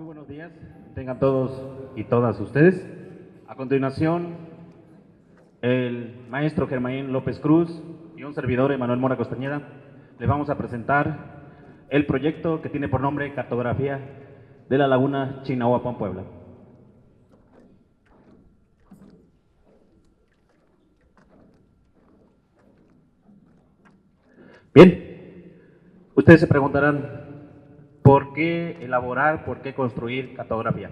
Muy buenos días, tengan todos y todas ustedes. A continuación, el maestro Germain López Cruz y un servidor, Emanuel Mora Costañeda, les vamos a presentar el proyecto que tiene por nombre Cartografía de la Laguna Chignahuapan, Puebla. Bien, ustedes se preguntarán, ¿por qué elaborar, por qué construir cartografía?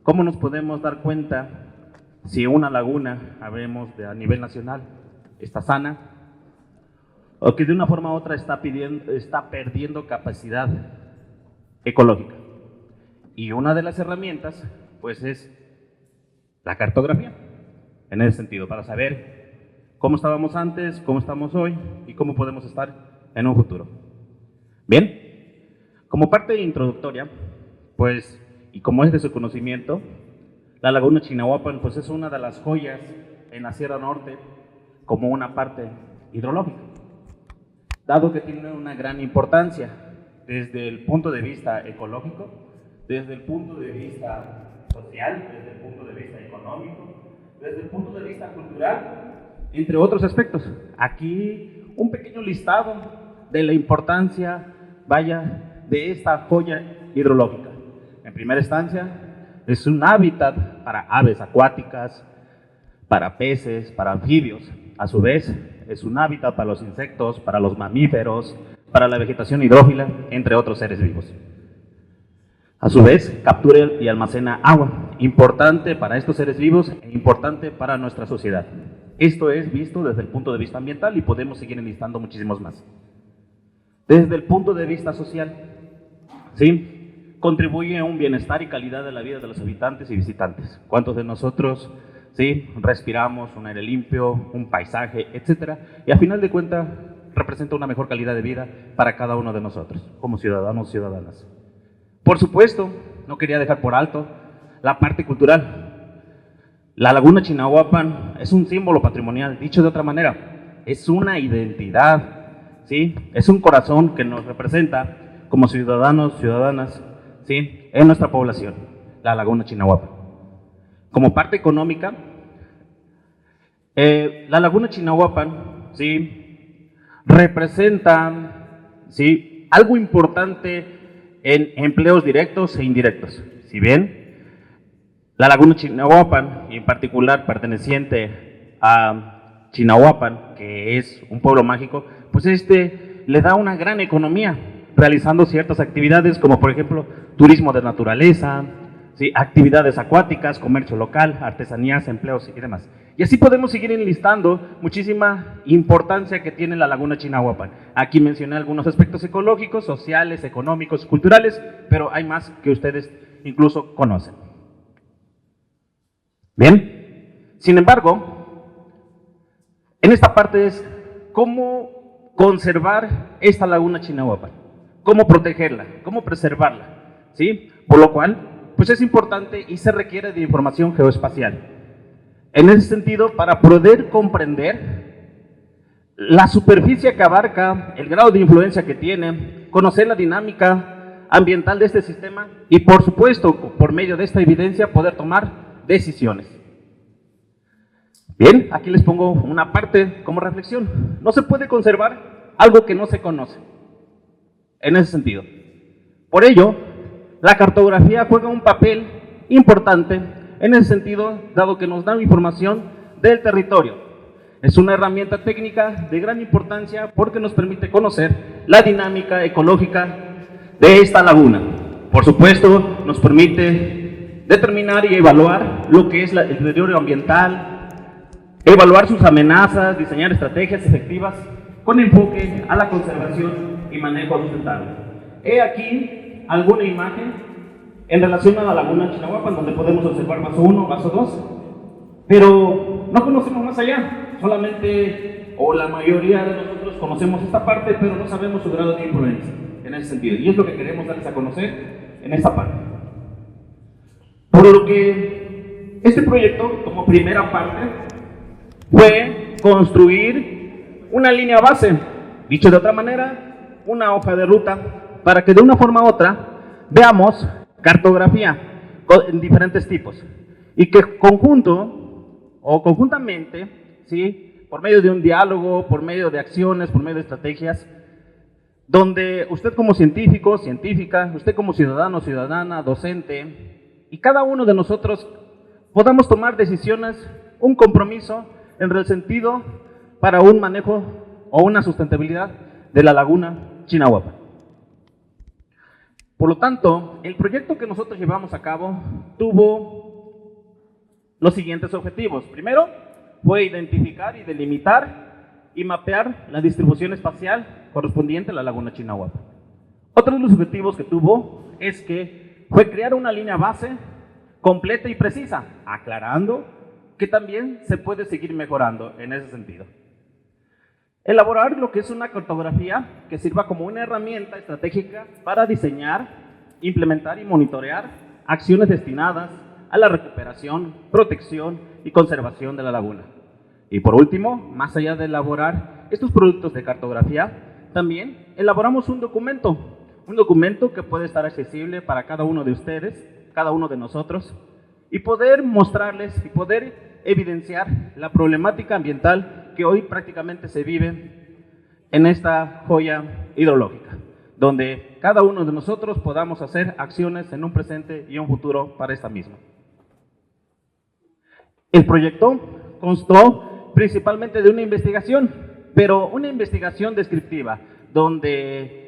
¿Cómo nos podemos dar cuenta si una laguna, hablemos a nivel nacional, está sana o que de una forma u otra está perdiendo capacidad ecológica? Y una de las herramientas, pues, es la cartografía, en ese sentido, para saber cómo estábamos antes, cómo estamos hoy y cómo podemos estar en un futuro. Bien. Como parte introductoria, pues, y como es de su conocimiento, la Laguna Chignahuapan, pues, es una de las joyas en la Sierra Norte como una parte hidrológica, dado que tiene una gran importancia desde el punto de vista ecológico, desde el punto de vista social, desde el punto de vista económico, desde el punto de vista cultural, entre otros aspectos. Aquí un pequeño listado de la importancia, vaya, de esta joya hidrológica. En primera instancia, es un hábitat para aves acuáticas, para peces, para anfibios. A su vez, es un hábitat para los insectos, para los mamíferos, para la vegetación hidrófila, entre otros seres vivos. A su vez, captura y almacena agua, importante para estos seres vivos e importante para nuestra sociedad. Esto es visto desde el punto de vista ambiental y podemos seguir enlistando muchísimos más. Desde el punto de vista social, ¿sí?, contribuye a un bienestar y calidad de la vida de los habitantes y visitantes. ¿Cuántos de nosotros, sí, respiramos un aire limpio, un paisaje, etcétera? Y a final de cuentas representa una mejor calidad de vida para cada uno de nosotros, como ciudadanos y ciudadanas. Por supuesto, no quería dejar por alto la parte cultural. La Laguna Chignahuapan es un símbolo patrimonial, dicho de otra manera, es una identidad, ¿sí? Es un corazón que nos representa como ciudadanos, ciudadanas, ¿sí?, en nuestra población, la Laguna Chignahuapan. Como parte económica, la Laguna Chignahuapan, ¿sí?, representa, ¿sí?, algo importante en empleos directos e indirectos. Si bien la Laguna Chignahuapan, y en particular perteneciente a Chignahuapan, que es un pueblo mágico, pues le da una gran economía, realizando ciertas actividades como por ejemplo turismo de naturaleza, ¿sí?, actividades acuáticas, comercio local, artesanías, empleos y demás. Y así podemos seguir enlistando muchísima importancia que tiene la Laguna Chignahuapan. Aquí mencioné algunos aspectos ecológicos, sociales, económicos, culturales, pero hay más que ustedes incluso conocen. Bien, sin embargo, en esta parte es cómo conservar esta Laguna Chignahuapan, cómo protegerla, cómo preservarla, ¿sí? Por lo cual, pues es importante y se requiere de información geoespacial. En ese sentido, para poder comprender la superficie que abarca, el grado de influencia que tiene, conocer la dinámica ambiental de este sistema y, por supuesto, por medio de esta evidencia, poder tomar decisiones. Bien, aquí les pongo una parte como reflexión. No se puede conservar algo que no se conoce. En ese sentido. Por ello, la cartografía juega un papel importante en ese sentido, dado que nos da información del territorio. Es una herramienta técnica de gran importancia porque nos permite conocer la dinámica ecológica de esta laguna. Por supuesto, nos permite determinar y evaluar lo que es el deterioro ambiental, evaluar sus amenazas, diseñar estrategias efectivas con enfoque a la conservación y manejo sustentable. He aquí alguna imagen en relación a la Laguna Chignahuapan, donde podemos observar vaso 1, vaso 2, pero no conocemos más allá, solamente, o la mayoría de nosotros conocemos esta parte, pero no sabemos su grado de influencia en ese sentido, y es lo que queremos darles a conocer en esta parte. Por lo que este proyecto, como primera parte, fue construir una línea base, dicho de otra manera, una hoja de ruta, para que de una forma u otra veamos cartografía en diferentes tipos y que conjunto o conjuntamente, ¿sí? Por medio de un diálogo, por medio de acciones, por medio de estrategias, donde usted como científico, científica, usted como ciudadano, ciudadana, docente y cada uno de nosotros podamos tomar decisiones, un compromiso en el sentido para un manejo o una sustentabilidad de la laguna Chinahuapan. Por lo tanto, el proyecto que nosotros llevamos a cabo tuvo los siguientes objetivos. Primero, fue identificar y delimitar y mapear la distribución espacial correspondiente a la laguna Chinahuapan. Otro de los objetivos que tuvo fue crear una línea base completa y precisa, aclarando que también se puede seguir mejorando en ese sentido. Elaborar lo que es una cartografía que sirva como una herramienta estratégica para diseñar, implementar y monitorear acciones destinadas a la recuperación, protección y conservación de la laguna. Y por último, más allá de elaborar estos productos de cartografía, también elaboramos un documento que puede estar accesible para cada uno de ustedes, cada uno de nosotros, y poder mostrarles y poder evidenciar la problemática ambiental que hoy prácticamente se vive en esta joya hidrológica, donde cada uno de nosotros podamos hacer acciones en un presente y un futuro para esta misma. El proyecto constó principalmente de una investigación, pero una investigación descriptiva, donde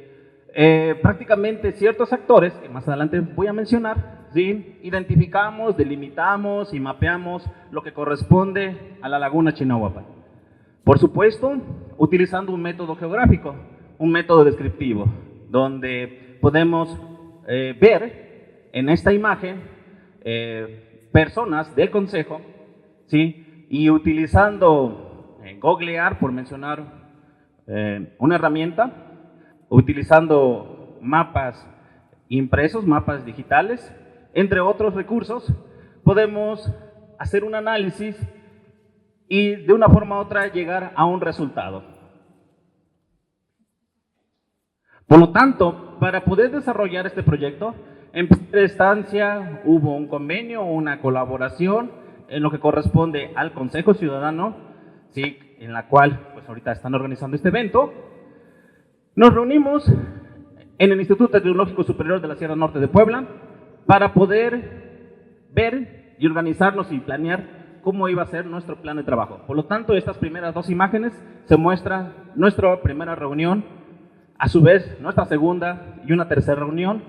prácticamente ciertos actores, que más adelante voy a mencionar, ¿sí? Identificamos, delimitamos y mapeamos lo que corresponde a la laguna Chinahuapan. Por supuesto, utilizando un método geográfico, un método descriptivo, donde podemos ver en esta imagen personas del Consejo, ¿sí? Y utilizando googlear, por mencionar una herramienta, utilizando mapas impresos, mapas digitales, entre otros recursos, podemos hacer un análisis y de una forma u otra llegar a un resultado. Por lo tanto, para poder desarrollar este proyecto, en primera instancia hubo un convenio, una colaboración en lo que corresponde al Consejo Ciudadano, ¿sí? En la cual pues ahorita están organizando este evento. Nos reunimos en el Instituto Tecnológico Superior de la Sierra Norte de Puebla para poder ver y organizarnos y planear cómo iba a ser nuestro plan de trabajo. Por lo tanto, estas primeras dos imágenes se muestra nuestra primera reunión, a su vez nuestra segunda y una tercera reunión,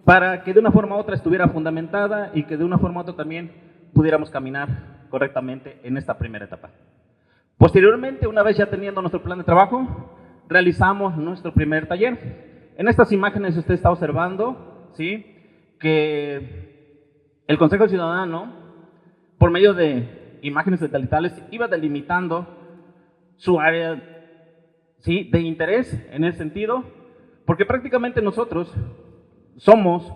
para que de una forma u otra estuviera fundamentada y que de una forma u otra también pudiéramos caminar correctamente en esta primera etapa. Posteriormente, una vez ya teniendo nuestro plan de trabajo, realizamos nuestro primer taller. En estas imágenes usted está observando, ¿sí?, que el Consejo Ciudadano, por medio de imágenes satelitales, iba delimitando su área, ¿sí?, de interés en ese sentido, porque prácticamente nosotros somos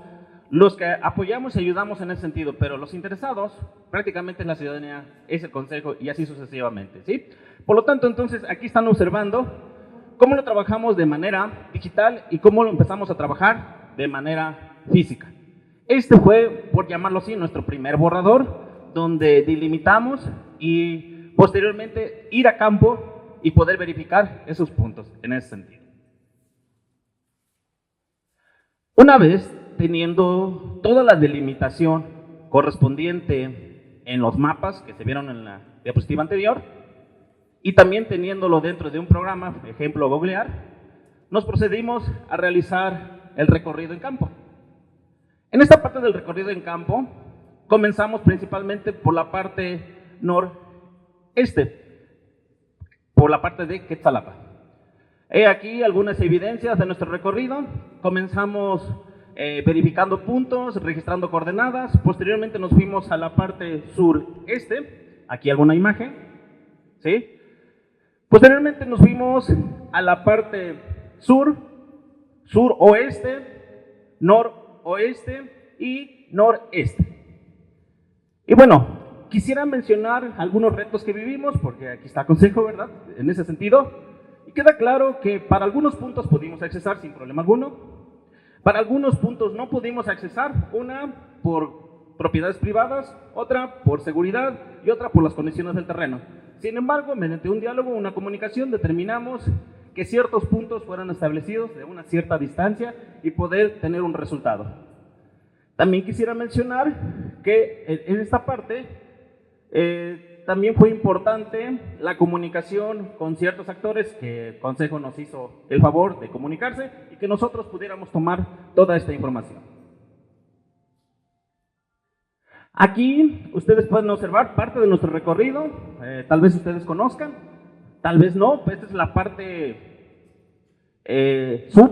los que apoyamos y ayudamos en ese sentido, pero los interesados prácticamente la ciudadanía, es el Consejo y así sucesivamente, ¿sí? Por lo tanto, entonces, aquí están observando cómo lo trabajamos de manera digital y cómo lo empezamos a trabajar de manera física. Este fue, por llamarlo así, nuestro primer borrador, donde delimitamos y posteriormente ir a campo y poder verificar esos puntos en ese sentido. Una vez teniendo toda la delimitación correspondiente en los mapas que se vieron en la diapositiva anterior, y también teniéndolo dentro de un programa, ejemplo googlear, nos procedimos a realizar el recorrido en campo. En esta parte del recorrido en campo, comenzamos principalmente por la parte noreste, por la parte de Quetzalapa. He aquí algunas evidencias de nuestro recorrido. Comenzamos verificando puntos, registrando coordenadas. Posteriormente nos fuimos a la parte sureste. Aquí alguna imagen, ¿sí? Posteriormente nos fuimos a la parte sur, suroeste, noroeste y noreste. Y bueno, quisiera mencionar algunos retos que vivimos, porque aquí está Consejo, ¿verdad? En ese sentido. Y queda claro que para algunos puntos pudimos accesar sin problema alguno. Para algunos puntos no pudimos accesar, una por propiedades privadas, otra por seguridad y otra por las condiciones del terreno. Sin embargo, mediante un diálogo, una comunicación, determinamos que ciertos puntos fueran establecidos de una cierta distancia y poder tener un resultado. También quisiera mencionar que en esta parte también fue importante la comunicación con ciertos actores que el Consejo nos hizo el favor de comunicarse y que nosotros pudiéramos tomar toda esta información. Aquí ustedes pueden observar parte de nuestro recorrido, tal vez ustedes conozcan, tal vez no, pues esta es la parte sur.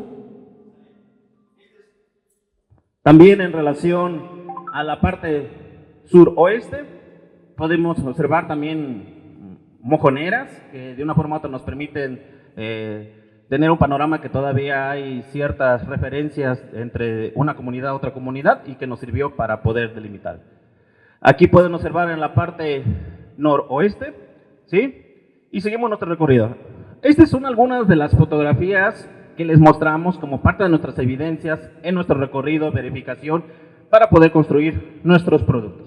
También en relación a la parte suroeste, podemos observar también mojoneras que de una forma u otra nos permiten tener un panorama que todavía hay ciertas referencias entre una comunidad a otra comunidad y que nos sirvió para poder delimitar. Aquí pueden observar en la parte noroeste, ¿sí? Y seguimos nuestro recorrido. Estas son algunas de las fotografías que les mostramos como parte de nuestras evidencias en nuestro recorrido, verificación, para poder construir nuestros productos.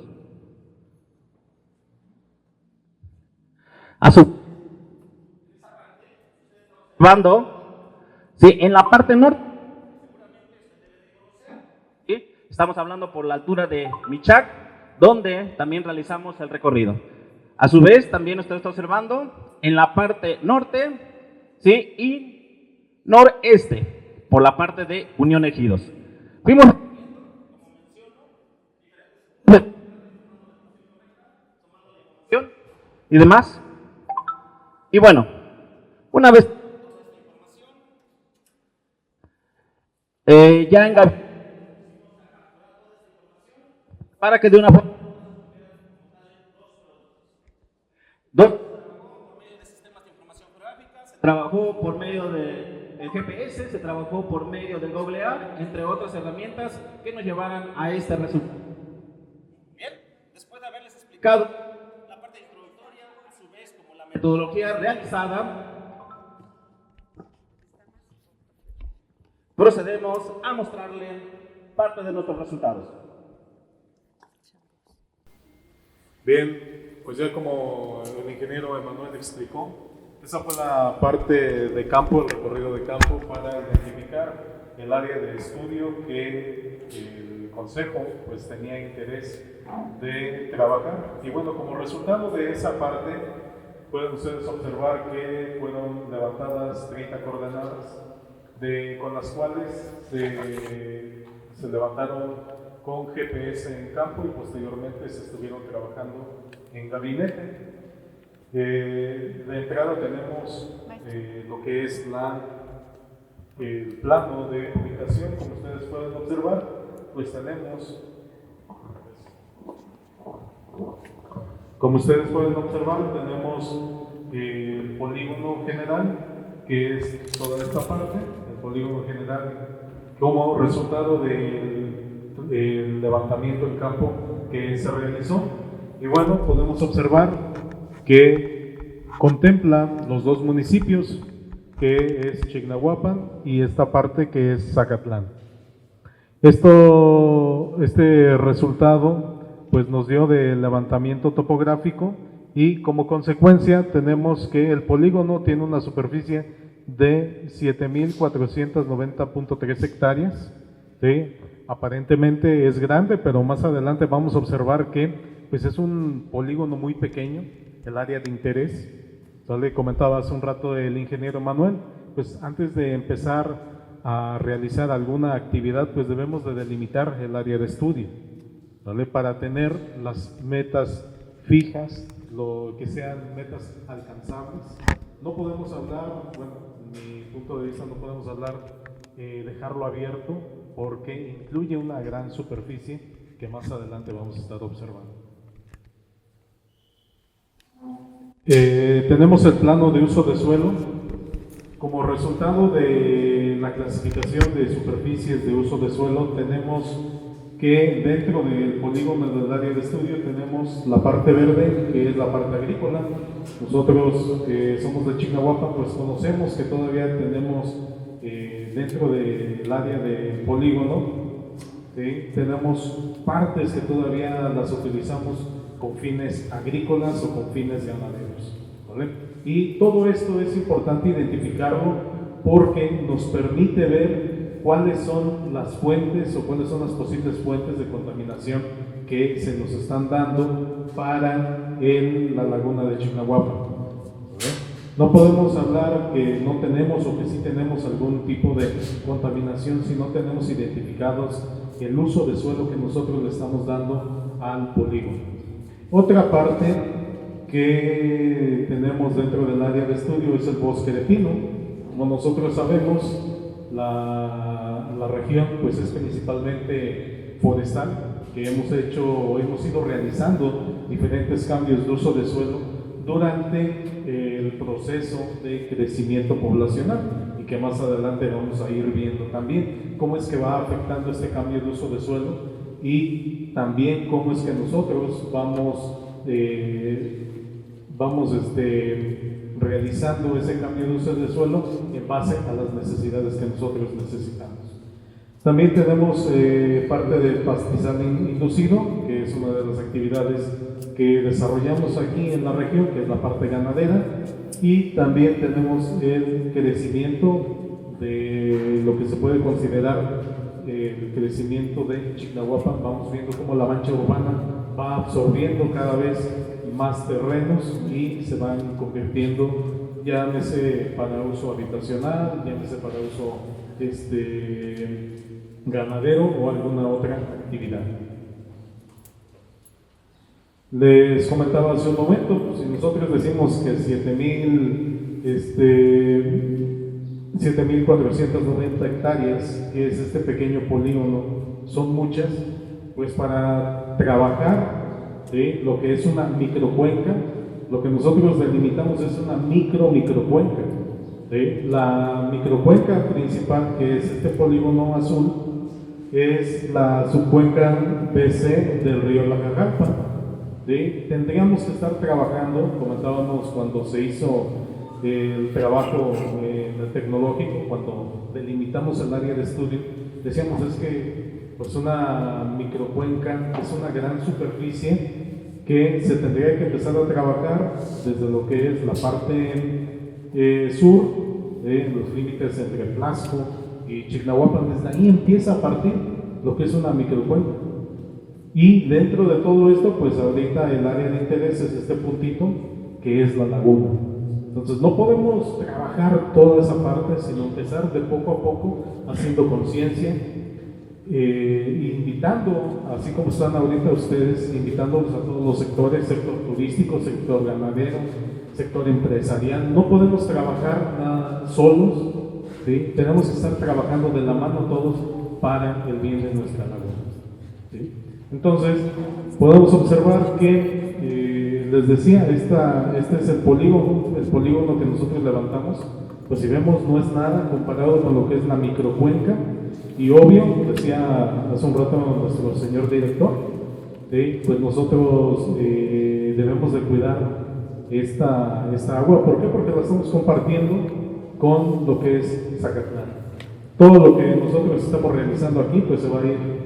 Sí, en la parte norte, ¿sí? Estamos hablando por la altura de Michac, donde también realizamos el recorrido. A su vez, también usted está observando en la parte norte, ¿sí? Y noreste, por la parte de Unión Ejidos. Fuimos y demás. Y bueno, una vez ya en para que de una forma se trabajó por medio del GPS, se trabajó por medio del Google Earth, entre otras herramientas que nos llevaran a este resultado. Bien, después de haberles explicado la parte introductoria, a su vez como la metodología realizada, procedemos a mostrarle parte de nuestros resultados. Bien, pues ya como el ingeniero Emanuel explicó, esa fue la parte de campo, el recorrido de campo para identificar el área de estudio que el Consejo pues tenía interés de trabajar. Y bueno, como resultado de esa parte, pueden ustedes observar que fueron levantadas 30 coordenadas, con las cuales se levantaron con GPS en campo y posteriormente se estuvieron trabajando en gabinete. De entrada tenemos lo que es el plano de ubicación, como ustedes pueden observar, pues tenemos, como ustedes pueden observar, tenemos el polígono general, que es toda esta parte, el polígono general como resultado del levantamiento en campo que se realizó. Y bueno, podemos observar que contempla los dos municipios, que es Chignahuapan y esta parte que es Zacatlán. Este resultado pues nos dio de levantamiento topográfico y como consecuencia tenemos que el polígono tiene una superficie de 7.490.3 hectáreas, ¿sí? Aparentemente es grande, pero más adelante vamos a observar que pues es un polígono muy pequeño, el área de interés. Le comentaba hace un rato el ingeniero Manuel, pues antes de empezar a realizar alguna actividad, pues debemos de delimitar el área de estudio, ¿vale? Para tener las metas fijas, lo que sean metas alcanzables. No podemos hablar, bueno, en mi punto de vista no podemos hablar, dejarlo abierto, porque incluye una gran superficie que más adelante vamos a estar observando. Tenemos el plano de uso de suelo. Como resultado de la clasificación de superficies de uso de suelo, tenemos que dentro del polígono del área de estudio tenemos la parte verde, que es la parte agrícola. Nosotros somos de Chignahuapan, pues conocemos que todavía tenemos dentro del área de polígono, ¿sí? Tenemos partes que todavía las utilizamos con fines agrícolas o con fines ganaderos, ¿vale? Y todo esto es importante identificarlo porque nos permite ver cuáles son las fuentes o cuáles son las posibles fuentes de contaminación que se nos están dando para la laguna de Chignahuapan, ¿vale? No podemos hablar que no tenemos o que sí tenemos algún tipo de contaminación si no tenemos identificados el uso de suelo que nosotros le estamos dando al polígono. Otra parte que tenemos dentro del área de estudio es el bosque de pino. Como nosotros sabemos, la región pues es principalmente forestal, que hemos ido realizando diferentes cambios de uso de suelo durante el proceso de crecimiento poblacional y que más adelante vamos a ir viendo también cómo es que va afectando este cambio de uso de suelo y también cómo es que nosotros vamos realizando ese cambio de uso de suelo en base a las necesidades que nosotros necesitamos. También tenemos parte del pastizal inducido, que es una de las actividades que desarrollamos aquí en la región, que es la parte ganadera, y también tenemos el crecimiento de lo que se puede considerar el crecimiento de Chignahuapan. Vamos viendo cómo la mancha urbana va absorbiendo cada vez más terrenos y se van convirtiendo, llámese para uso habitacional, llámese para uso ganadero o alguna otra actividad. Les comentaba hace un momento, pues, si nosotros decimos que 7.490 hectáreas, que es este pequeño polígono, son muchas, pues para trabajar, ¿sí?, lo que es una microcuenca, lo que nosotros delimitamos es una microcuenca, ¿sí? La microcuenca principal, que es este polígono azul, es la subcuenca BC del río Lacajalpa, ¿sí? Tendríamos que estar trabajando, comentábamos cuando se hizo el trabajo tecnológico, cuando delimitamos el área de estudio, decíamos es que pues una microcuenca es una gran superficie que se tendría que empezar a trabajar desde lo que es la parte sur, los límites entre Tlaxco y Chignahuapan. Desde ahí empieza a partir lo que es una microcuenca. Y dentro de todo esto, pues ahorita el área de interés es este puntito que es la laguna. Entonces no podemos trabajar toda esa parte, sino empezar de poco a poco, haciendo conciencia, invitando, así como están ahorita ustedes, invitándolos a todos los sectores, sector turístico, sector ganadero, sector empresarial. No podemos trabajar solos, ¿sí? Tenemos que estar trabajando de la mano todos para el bien de nuestra laguna, ¿sí? Entonces, podemos observar que, les decía, este es el polígono que nosotros levantamos. Pues si vemos, no es nada comparado con lo que es la microcuenca. Y obvio, decía hace un rato nuestro señor director, ¿sí?, pues nosotros debemos de cuidar esta agua. ¿Por qué? Porque la estamos compartiendo con lo que es Zacatlán. Todo lo que nosotros estamos realizando aquí, pues se va a ir,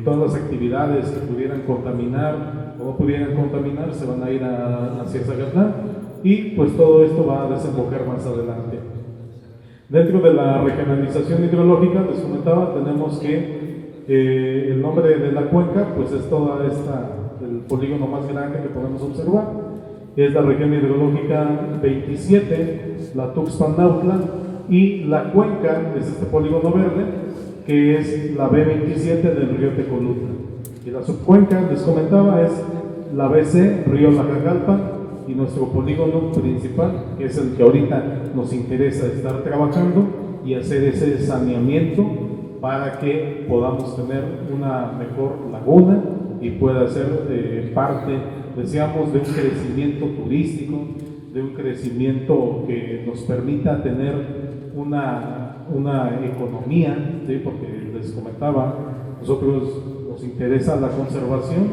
todas las actividades que pudieran contaminar o no pudieran contaminar, se van a ir hacia Zacatlán, y pues todo esto va a desembocar más adelante. Dentro de la regionalización hidrológica, les comentaba, tenemos que el nombre de la cuenca, pues es toda el polígono más grande que podemos observar, es la región hidrológica 27, la Tuxpan-Nautla, y la cuenca es este polígono verde, que es la B27 del río Tecolutla. Y la subcuenca, les comentaba, es la BC, río Lacajalpa, y nuestro polígono principal, que es el que ahorita nos interesa estar trabajando y hacer ese saneamiento para que podamos tener una mejor laguna y pueda ser parte, decíamos, de un crecimiento turístico, de un crecimiento que nos permita tener una economía, ¿sí? Porque les comentaba, nosotros nos interesa la conservación,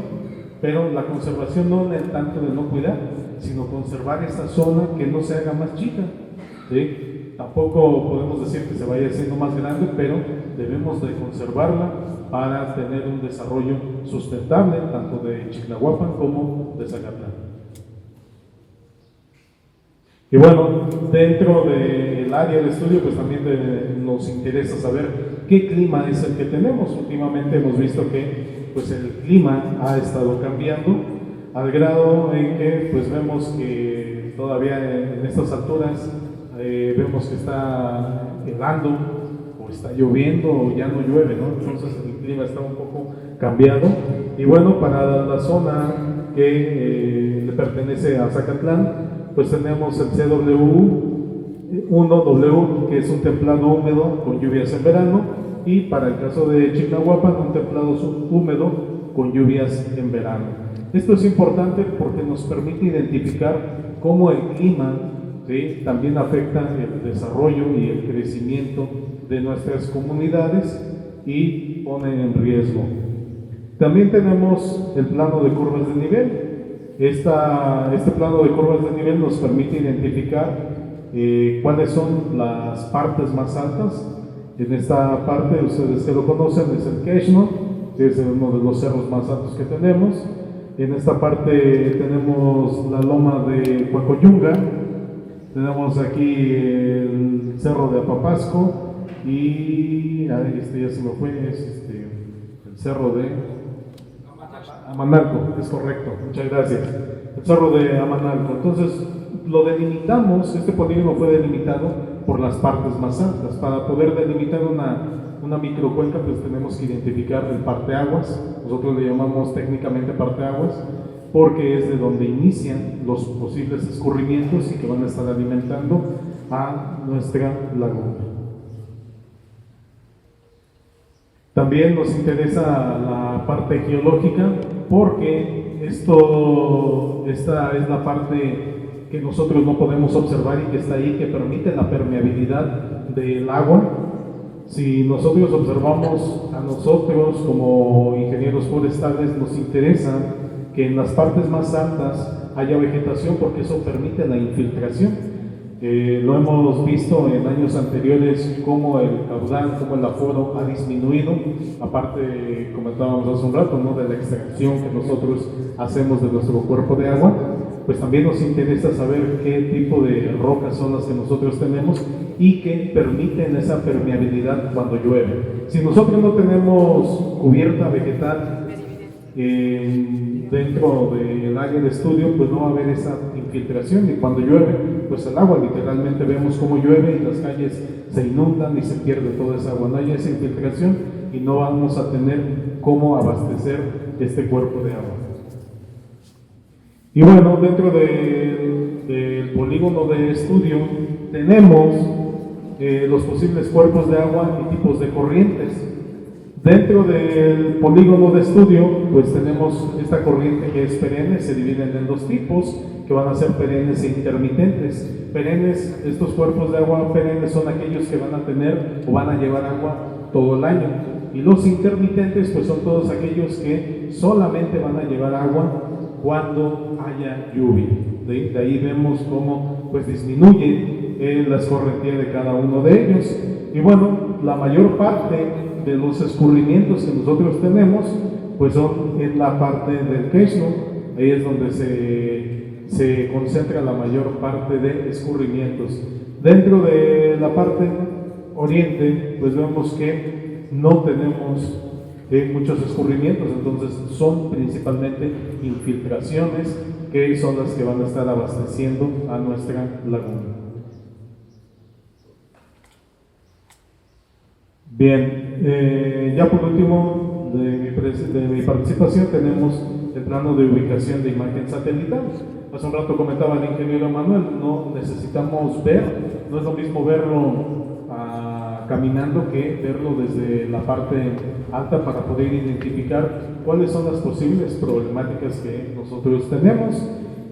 pero la conservación no en el tanto de no cuidar, sino conservar esta zona, que no se haga más chica, ¿sí? tampoco podemos decir que se vaya haciendo más grande, pero debemos de conservarla para tener un desarrollo sustentable tanto de Chignahuapan como de Zacatlán. Y bueno, dentro del área de estudio, pues también nos interesa saber qué clima es el que tenemos. Últimamente hemos visto que pues el clima ha estado cambiando al grado en que pues vemos que todavía en estas alturas vemos que está helando o está lloviendo o ya no llueve, ¿no? Entonces el clima está un poco cambiado. Y bueno, para la zona que le pertenece a Zacatlán, pues tenemos el CW1W, que es un templado húmedo con lluvias en verano, y para el caso de Chignahuapan, un templado subhúmedo con lluvias en verano. Esto es importante porque nos permite identificar cómo el clima, ¿sí?, también afecta el desarrollo y el crecimiento de nuestras comunidades y pone en riesgo. También tenemos el plano de curvas de nivel. Este plano de curvas de nivel nos permite identificar cuáles son las partes más altas. En esta parte, ustedes que lo conocen, es el Quechno, que es uno de los cerros más altos que tenemos. En esta parte tenemos la loma de Huacoyunga, tenemos aquí el cerro de Apapasco y ya se me fue, es el cerro de Amanalco, es correcto, muchas gracias. El cerro de Amanalco. Entonces, lo delimitamos, este polígono fue delimitado por las partes más altas. Para poder delimitar una microcuenca, pues tenemos que identificar el parteaguas. Nosotros le llamamos técnicamente parteaguas, porque es de donde inician los posibles escurrimientos y que van a estar alimentando a nuestra laguna. También nos interesa la parte geológica porque esta es la parte que nosotros no podemos observar y que está ahí, que permite la permeabilidad del agua. Si nosotros observamos a nosotros como ingenieros forestales, nos interesa que en las partes más altas haya vegetación porque eso permite la infiltración. Lo hemos visto en años anteriores cómo el caudal, cómo el aforo ha disminuido, aparte comentábamos hace un rato, ¿no?, de la extracción que nosotros hacemos de nuestro cuerpo de agua. Pues también nos interesa saber qué tipo de rocas son las que nosotros tenemos y que permiten esa permeabilidad cuando llueve. Si nosotros no tenemos cubierta vegetal dentro del área de estudio, pues no va a haber esa infiltración, y cuando llueve, pues el agua, literalmente vemos cómo llueve y las calles se inundan y se pierde toda esa agua. No hay esa infiltración y no vamos a tener cómo abastecer este cuerpo de agua. Y bueno, dentro del polígono de estudio tenemos los posibles cuerpos de agua y tipos de corrientes. Dentro del polígono de estudio, pues tenemos esta corriente que es perenne, se dividen en dos tipos, que van a ser perennes e intermitentes. Perennes, estos cuerpos de agua perennes son aquellos que van a tener o van a llevar agua todo el año. Y los intermitentes, pues son todos aquellos que solamente van a llevar agua cuando haya lluvia. De ahí vemos cómo pues disminuye la escorrentía de cada uno de ellos. Y bueno, la mayor parte de los escurrimientos que nosotros tenemos pues son en la parte del Quechno. Ahí es donde se concentra la mayor parte de escurrimientos. Dentro de la parte oriente pues vemos que no tenemos muchos escurrimientos, entonces son principalmente infiltraciones que son las que van a estar abasteciendo a nuestra laguna. Bien, ya por último de mi participación tenemos el plano de ubicación de imagen satelital. Hace un rato comentaba el ingeniero Manuel, no necesitamos ver, no es lo mismo verlo caminando que verlo desde la parte alta para poder identificar cuáles son las posibles problemáticas que nosotros tenemos.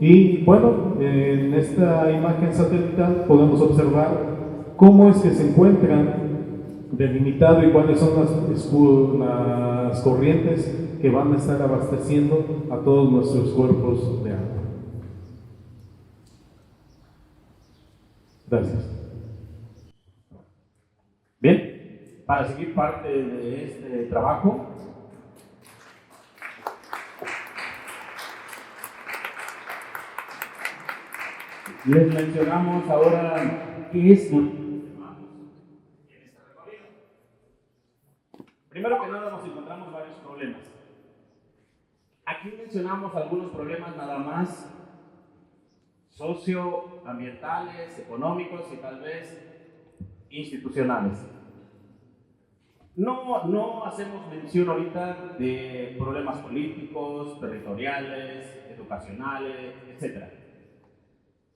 Y bueno, en esta imagen satelital podemos observar cómo es que se encuentran delimitado y cuáles son las corrientes que van a estar abasteciendo a todos nuestros cuerpos de agua. Gracias. Bien, para seguir parte de este trabajo, les mencionamos ahora qué es lo que observamos en este recorrido. Primero que nada nos encontramos varios problemas. Aquí mencionamos algunos problemas nada más socioambientales, económicos y tal vez institucionales. No hacemos mención ahorita de problemas políticos, territoriales, educacionales, etc.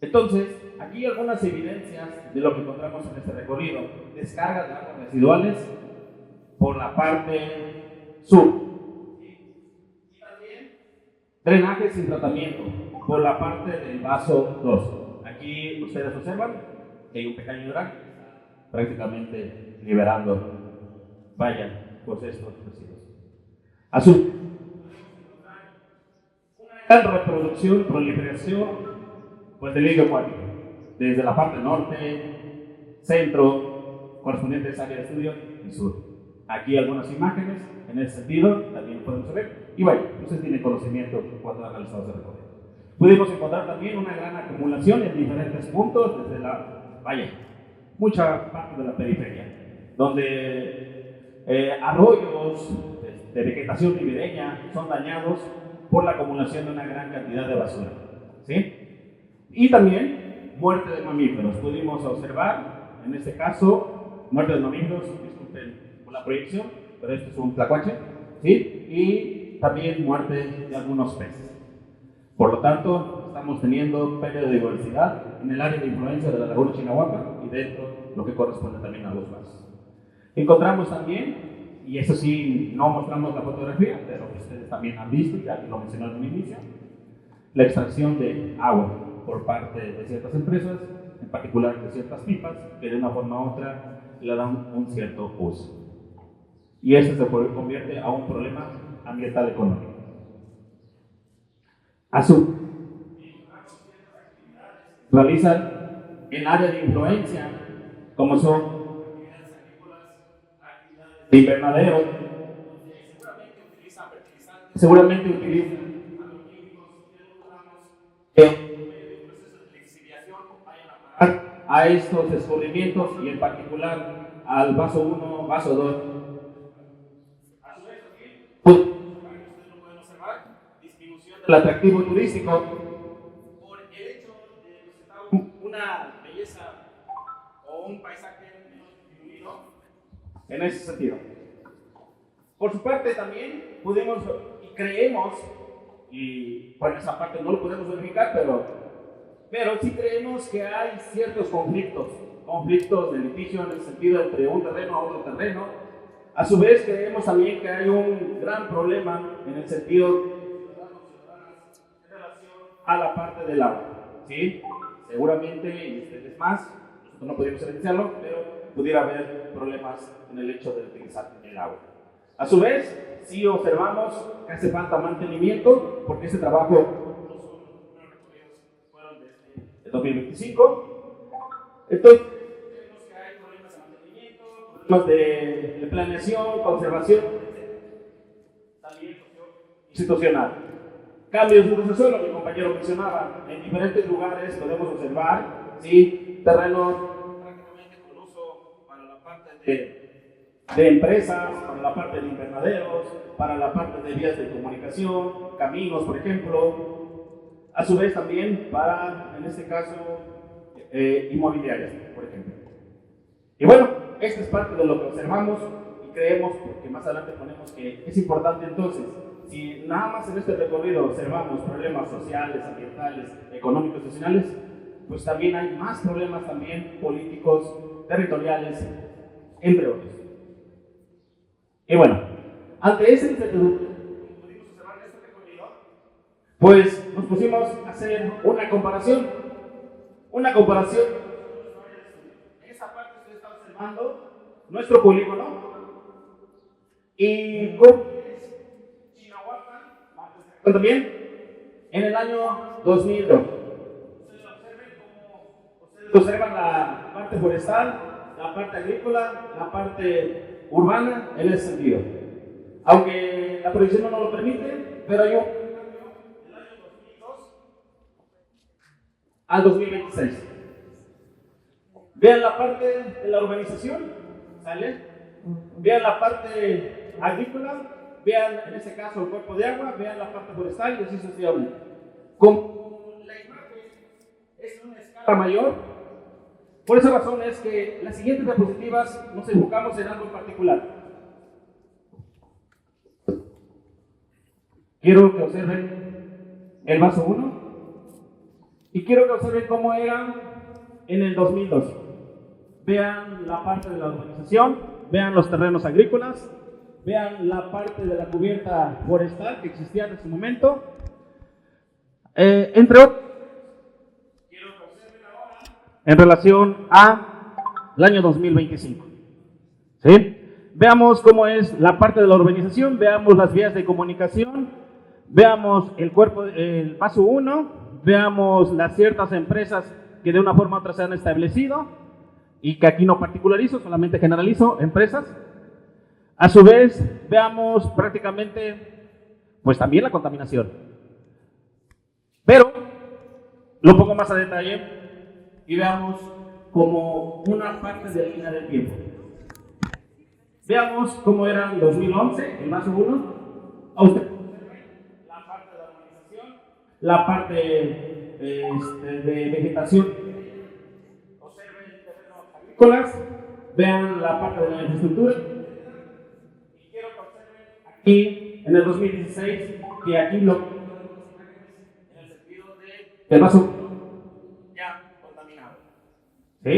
Entonces, aquí algunas evidencias de lo que encontramos en este recorrido. Descarga de aguas residuales por la parte sur. Y también drenaje sin tratamiento por la parte del vaso 2. Aquí ustedes observan que hay un pequeño drenaje prácticamente liberando, vaya, pues estos residuos. Azul. Una gran reproducción, proliferación, pues del lirio acuático, desde la parte norte, centro, correspondientes áreas de estudio y sur. Aquí algunas imágenes en ese sentido también podemos ver. Y bueno, ustedes tienen conocimiento cuando han realizado ese recorrido. Pudimos encontrar también una gran acumulación en diferentes puntos, desde la, vaya, mucha parte de la periferia, donde arroyos de vegetación ribereña son dañados por la acumulación de una gran cantidad de basura, ¿sí? Y también muerte de mamíferos. Pudimos observar, en este caso, muerte de mamíferos, disculpen por la proyección, pero este es un tlacuache, ¿sí? Y también muerte de algunos peces. Por lo tanto, estamos teniendo pérdida de diversidad en el área de influencia de la laguna Chinahuapan y dentro lo que corresponde también a los vasos. Encontramos también, y eso sí, no mostramos la fotografía, pero que ustedes también han visto, ya que lo mencionaron al inicio, la extracción de agua por parte de ciertas empresas, en particular de ciertas pipas, que de una forma u otra le dan un cierto uso. Y eso se convierte a un problema ambiental económico. Azul. Realizan en área de influencia, como son de invernadero, seguramente utilizan a estos descubrimientos y en particular al vaso 1, vaso 2. A su vez, ustedes lo pueden observar, disminución del atractivo turístico por el hecho de una belleza o un paisaje disminuido en ese sentido. Por su parte también pudimos y creemos, y bueno, esa parte no lo podemos verificar, pero sí creemos que hay ciertos conflictos de litigio en el sentido entre un terreno a otro terreno. A su vez creemos también que hay un gran problema en el sentido en relación a la parte del agua, ¿sí? Seguramente, y ustedes más, nosotros no podemos evidenciarlo, pero pudiera haber problemas en el hecho de utilizar el agua. A su vez, sí observamos que hace falta mantenimiento, porque este trabajo 2025. Entonces, vemos que hay problemas de mantenimiento, problemas de planeación, conservación, también institucional. Cambios de uso de suelo, mi compañero mencionaba, en diferentes lugares podemos observar, ¿sí? Terrenos prácticamente con uso para la parte de empresas, para la parte de invernaderos, para la parte de vías de comunicación, caminos, por ejemplo. A su vez también para, en este caso, inmobiliarias, por ejemplo. Y bueno, esta es parte de lo que observamos y creemos, porque más adelante ponemos que es importante entonces, si nada más en este recorrido observamos problemas sociales, ambientales, económicos, sociales, pues también hay más problemas también políticos, territoriales, entre otros. Y bueno, ante ese incertidumbre, pudimos observar este recorrido, pues nos pusimos a hacer una comparación. En esa parte usted está observando nuestro polígono y cómo es Chinahuapan, también en el año 2002. Ustedes observan la parte forestal, la parte agrícola, la parte urbana en ese sentido. Aunque la proyección no nos lo permite, pero hay un cambio del año 2002 al 2026. Vean la parte de la urbanización, ¿sale? Vean la parte agrícola, vean en este caso el cuerpo de agua, vean la parte forestal y así sucesivamente. Como la imagen es una escala mayor, por esa razón es que las siguientes diapositivas nos enfocamos en algo en particular. Quiero que observen el vaso 1 y quiero que observen cómo era en el 2002. Vean la parte de la urbanización, vean los terrenos agrícolas, vean la parte de la cubierta forestal que existía en ese momento, entre otros. Quiero que observen ahora en relación al año 2025. ¿Sí? Veamos cómo es la parte de la urbanización, veamos las vías de comunicación, veamos el cuerpo, el paso 1, veamos las ciertas empresas que de una forma u otra se han establecido y que aquí no particularizo, solamente generalizo empresas. A su vez, veamos prácticamente, pues también la contaminación. Pero lo pongo más a detalle y veamos como una parte de la línea del tiempo. Veamos cómo era en 2011, el paso 1. A usted la parte de la urbanización, la parte de vegetación. Observen terrenos agrícolas, vean la parte de la infraestructura. Y quiero que observen aquí en el 2016 que aquí lo en el sentido de el vaso ya contaminado. ¿Sí?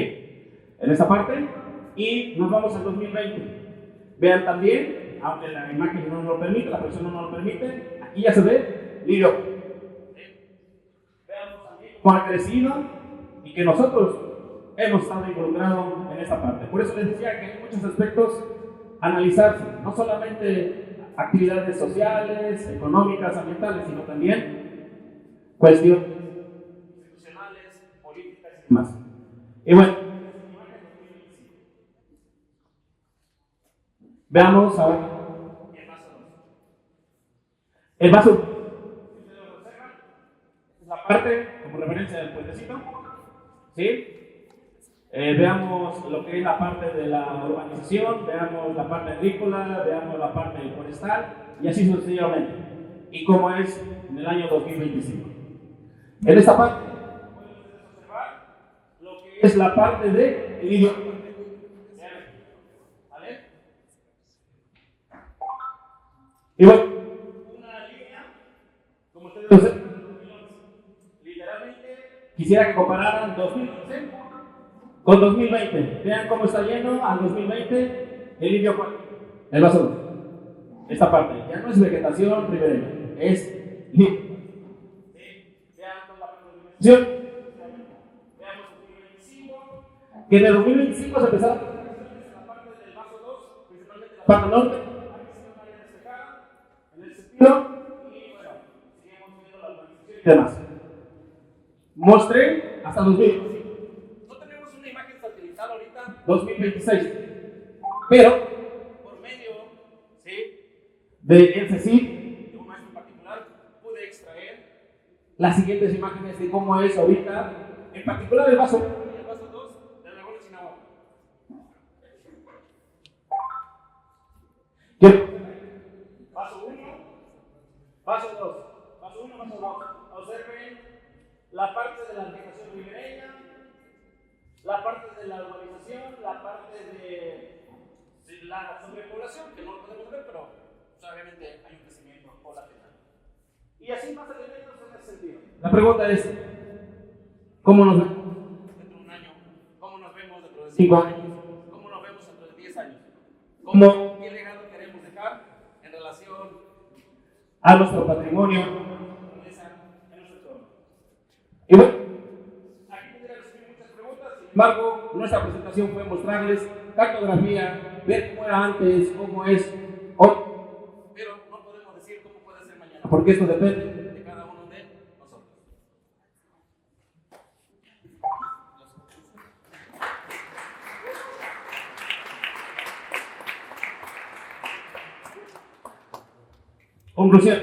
En esa parte. Y nos vamos al 2020. Vean también, aunque la imagen no nos lo permite, la persona no nos lo permite, aquí ya se ve Lirio. Veamos también cómo ha crecido y que nosotros hemos estado involucrados en esta parte. Por eso les decía que hay muchos aspectos a analizarse, no solamente actividades sociales, económicas, ambientales, sino también cuestiones institucionales, políticas y demás. Y bueno, veamos ahora el vaso 2. El vaso 2, si ustedes lo observan, es la parte como referencia del puentecito. ¿Sí? Veamos lo que es la parte de la urbanización, veamos la parte agrícola, veamos la parte forestal y así sucesivamente. Y cómo es en el año 2025. En esta parte pueden ustedes observar lo que es la parte de el idioma. ¿Vale? Y bueno, una línea, como ustedes observan, literalmente quisiera que compararan 2011 con 2020. Vean cómo está lleno al 2020 el indio, el vaso 2. Esta parte ya no es vegetación ribereña, es limpio. Vean toda la parte de vegetación. Veamos 2025, que en el 2025 se empezaron a hacer en la parte del vaso 2, principalmente la parte norte. Aquí se ve una área despejada en el sentido, y bueno, seguimos viendo la urbanización y demás. Mostré hasta 2025. No tenemos una imagen satelital ahorita, 2026. Pero, por medio, ¿sí?, de ENCESID, de un maestro en particular, pude extraer las siguientes imágenes de cómo es ahorita, en particular el vaso 1 y el vaso 2 del lago de Sinagua. Vaso 1, vaso 2, vaso 1, vaso 2. Observen la parte de la vegetación ribereña, la parte de la urbanización, la parte de la sobrepoblación, que no lo podemos ver, pero obviamente hay un crecimiento colateral. Y así más elementos en ese sentido. La pregunta es, ¿cómo nos vemos dentro de un año? ¿Cómo nos vemos dentro de 5 años? ¿Cómo nos vemos dentro de 10 años? ¿Qué legado queremos dejar en relación a nuestro patrimonio, en nuestro entorno? Y bueno, aquí podría recibir muchas preguntas, sin embargo, nuestra presentación fue mostrarles cartografía, ver cómo era antes, cómo es hoy, pero no podemos decir cómo puede ser mañana, porque esto depende de cada uno de nosotros. Conclusión.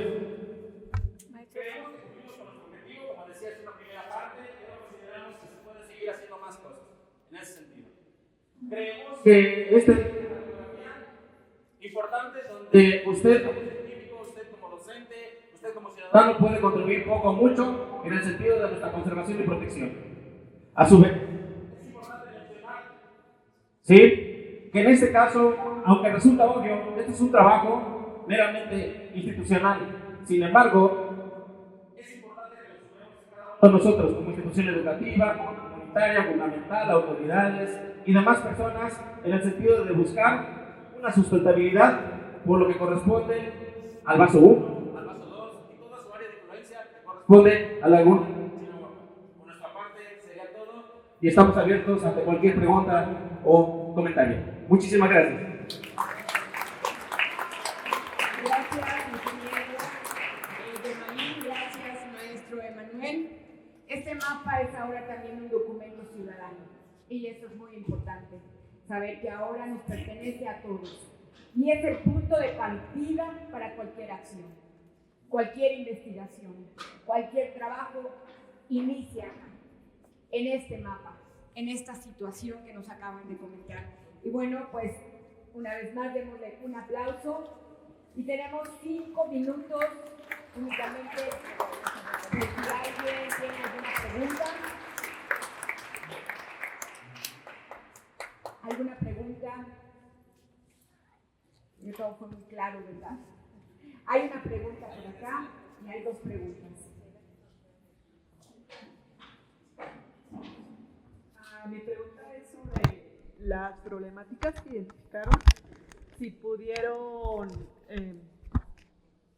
Creemos que cumplimos con nuestro objetivo, como decía, es una primera parte, pero consideramos que se puede seguir haciendo más cosas en ese sentido. Creemos que esta es una fotografía importante donde usted como científico, usted como docente, usted como ciudadano puede contribuir poco o mucho en el sentido de nuestra conservación y protección. A su vez, es importante mencionar, ¿sí?, que en este caso, aunque resulta obvio, este es un trabajo meramente institucional. Sin embargo, es importante que lo sumemos cada uno de nosotros como institución educativa, comunitaria, gubernamental, autoridades y demás personas en el sentido de buscar una sustentabilidad por lo que corresponde al vaso 1, al vaso 2 y toda su área de influencia que corresponde a la laguna. Por nuestra parte sería todo y estamos abiertos ante cualquier pregunta o comentario. Muchísimas gracias. Gracias, ingeniero Benjamín, gracias, maestro Emanuel. Este mapa es ahora también un documento ciudadano y eso es muy importante, saber que ahora nos pertenece a todos y es el punto de partida para cualquier acción, cualquier investigación, cualquier trabajo inicia en este mapa, en esta situación que nos acaban de comentar. Y bueno, pues una vez más démosle un aplauso y tenemos 5 minutos únicamente. Si alguien tiene alguna pregunta. ¿Alguna pregunta? Yo todo fue muy claro, ¿verdad? Hay una pregunta por acá y hay 2 preguntas. Mi pregunta es sobre las problemáticas que identificaron, si pudieron,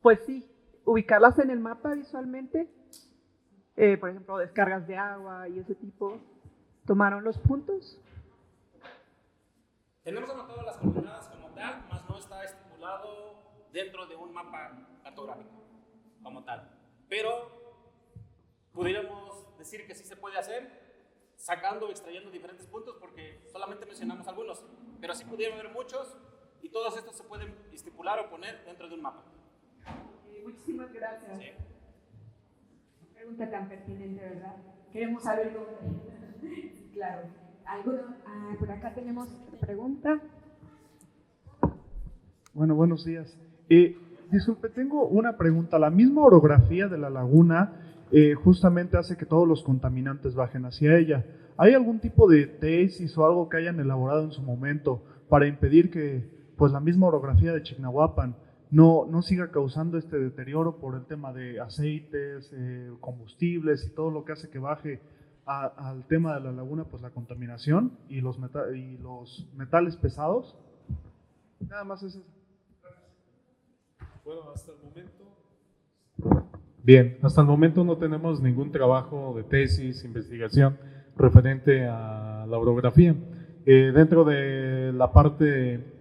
pues sí, ubicarlas en el mapa visualmente, por ejemplo, descargas de agua y ese tipo. ¿Tomaron los puntos? Tenemos anotado las coordenadas como tal, mas no está estipulado dentro de un mapa cartográfico como tal. Pero pudiéramos decir que sí se puede hacer, sacando o extrayendo diferentes puntos, porque solamente mencionamos algunos, pero sí pudieron haber muchos, y todos estos se pueden estipular o poner dentro de un mapa. Muchísimas gracias. Sí. Pregunta tan pertinente, ¿verdad? Queremos saber dónde. Claro. Por acá tenemos pregunta. Bueno, buenos días. Disculpe, tengo una pregunta. La misma orografía de la laguna justamente hace que todos los contaminantes bajen hacia ella. ¿Hay algún tipo de tesis o algo que hayan elaborado en su momento para impedir que pues, la misma orografía de Chignahuapan no siga causando este deterioro por el tema de aceites, combustibles y todo lo que hace que baje al tema de la laguna, pues la contaminación y los metales pesados? Nada más es eso. Bueno, hasta el momento no tenemos ningún trabajo de tesis, investigación referente a la orografía. Dentro de la parte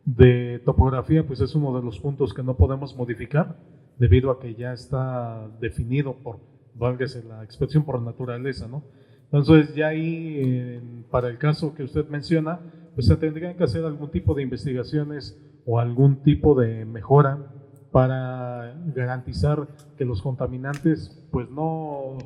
de topografía, pues es uno de los puntos que no podemos modificar debido a que ya está definido por, válgase la expresión, por naturaleza, ¿no? Entonces ya ahí, para el caso que usted menciona, pues se tendrían que hacer algún tipo de investigaciones o algún tipo de mejora para garantizar que los contaminantes pues no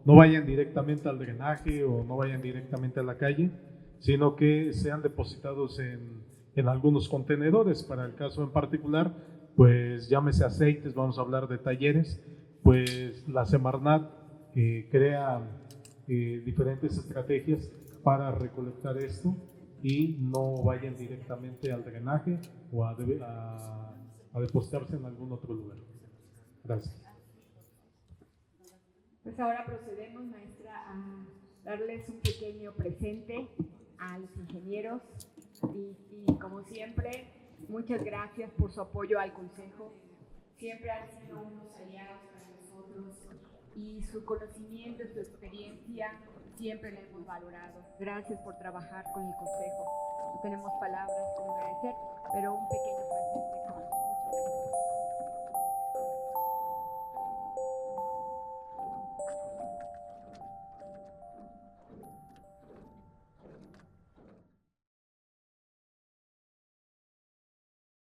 vayan directamente al drenaje o no vayan directamente a la calle, sino que sean depositados en algunos contenedores. Para el caso en particular, pues llámese aceites, vamos a hablar de talleres, pues la Semarnat crea diferentes estrategias para recolectar esto y no vayan directamente al drenaje o a depositarse en algún otro lugar. Gracias. Pues ahora procedemos, maestra, a darles un pequeño presente a los ingenieros y como siempre, muchas gracias por su apoyo al Consejo. Siempre han sido unos aliados para nosotros y su conocimiento, su experiencia, siempre la hemos valorado. Gracias por trabajar con el Consejo. No tenemos palabras como agradecer, pero un pequeño